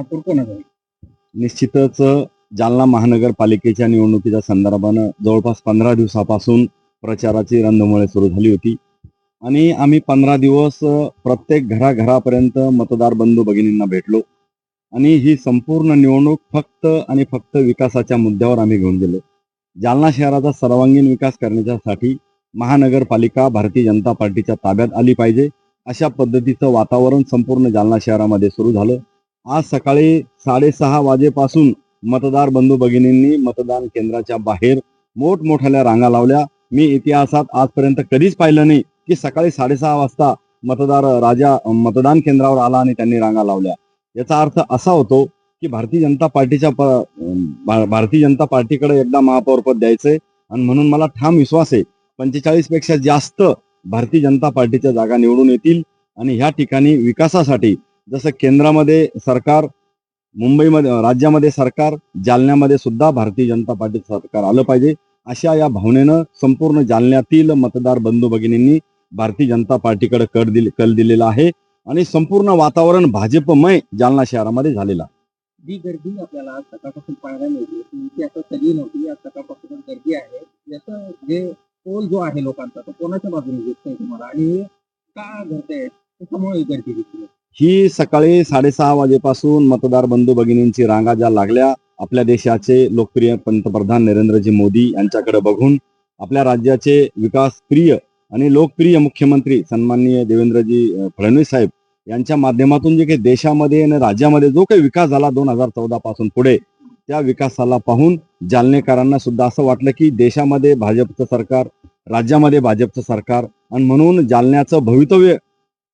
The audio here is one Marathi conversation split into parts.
महापौर कोणाचा होईल? निश्चितच जालना महानगरपालिकेच्या निवडणुकीच्या संदर्भानं जवळपास 15 दिवसापासून प्रचाराची रणधुमाळी सुरू झाली होती आणि आम्ही 15 दिवस प्रत्येक घराघरापर्यंत मतदार बंधू भगिनींना भेटलो आणि ही संपूर्ण निवडणूक फक्त आणि फक्त विकासाच्या मुद्द्यावर आम्ही घेऊन गेलो. जालना शहराचा सर्वांगीण विकास करण्यासाठी महानगरपालिका भारतीय जनता पार्टीच्या ताब्यात आली पाहिजे अशा पद्धतीचं वातावरण संपूर्ण जालना शहरामध्ये सुरू झालं. आज सकाळी 6:30 वाजेपासून मतदार बंधू भगिनींनी मतदान केंद्राच्या बाहेर मोठमोठ्या रांगा लावल्या. मी इतिहासात आजपर्यंत कधीच पाहिलं नाही की सकाळी 6:30 वाजता मतदार राजा मतदान केंद्रावर आला आणि त्यांनी रांगा लावल्या. याचा अर्थ असा होतो की भारतीय जनता पार्टीकडे एकदा महापौर पद द्यायचंय आणि म्हणून मला ठाम विश्वास आहे 45 पेक्षा जास्त भारतीय जनता पार्टीच्या जागा निवडून येतील आणि ह्या ठिकाणी विकासासाठी जसं केंद्रामध्ये सरकार, मुंबईमध्ये राज्यामध्ये सरकार, जालन्यामध्ये सुद्धा भारतीय जनता पार्टीचं सरकार आलं पाहिजे अशा या भावनेनं संपूर्ण जालन्यातील मतदार बंधू भगिनींनी भारतीय जनता पार्टीकडे कल दिलेला आहे आणि संपूर्ण वातावरण भाजपमय जालना शहरामध्ये झालेला. जी गर्दी आपल्याला आज सकाळपासून पाहायला मिळते ती आता कधी नव्हती. आज सकाळपासून गर्दी आहे. याचं जे पोल जो आहे लोकांचा तो कोणाच्या बाजूने दिसतोय तुम्हाला आणि का घडतंय त्याच्यामुळे ही गर्दी दिसते? ही सकाळी 6:30 वाजेपासून मतदार बंधू भगिनींची रांगा ज्या लागल्या आपल्या देशाचे लोकप्रिय पंतप्रधान नरेंद्रजी मोदी यांच्याकडे बघून आपल्या राज्याचे विकास प्रिय आणि लोकप्रिय मुख्यमंत्री सन्माननीय देवेंद्रजी फडणवीस साहेब यांच्या माध्यमातून जे काही देशामध्ये आणि राज्यामध्ये जो काही विकास झाला 2014 पासून पुढे त्या विकासाला पाहून जालनेकरांना सुद्धा असं वाटलं की देशामध्ये भाजपचं सरकार, राज्यामध्ये भाजपचं सरकार आणि म्हणून जालन्याचं भवितव्य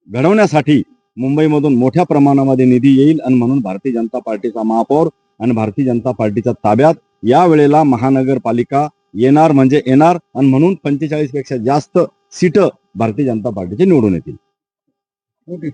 घडवण्यासाठी मुंबईमधून मोठ्या प्रमाणामध्ये निधी येईल आणि म्हणून भारतीय जनता पार्टीचा महापौर आणि भारतीय जनता पार्टीच्या ताब्यात या वेळेला महानगरपालिका येणार म्हणजे येणार आणि म्हणून 45 पेक्षा जास्त सीट भारतीय जनता पार्टीचे निवडून येतील. ओके.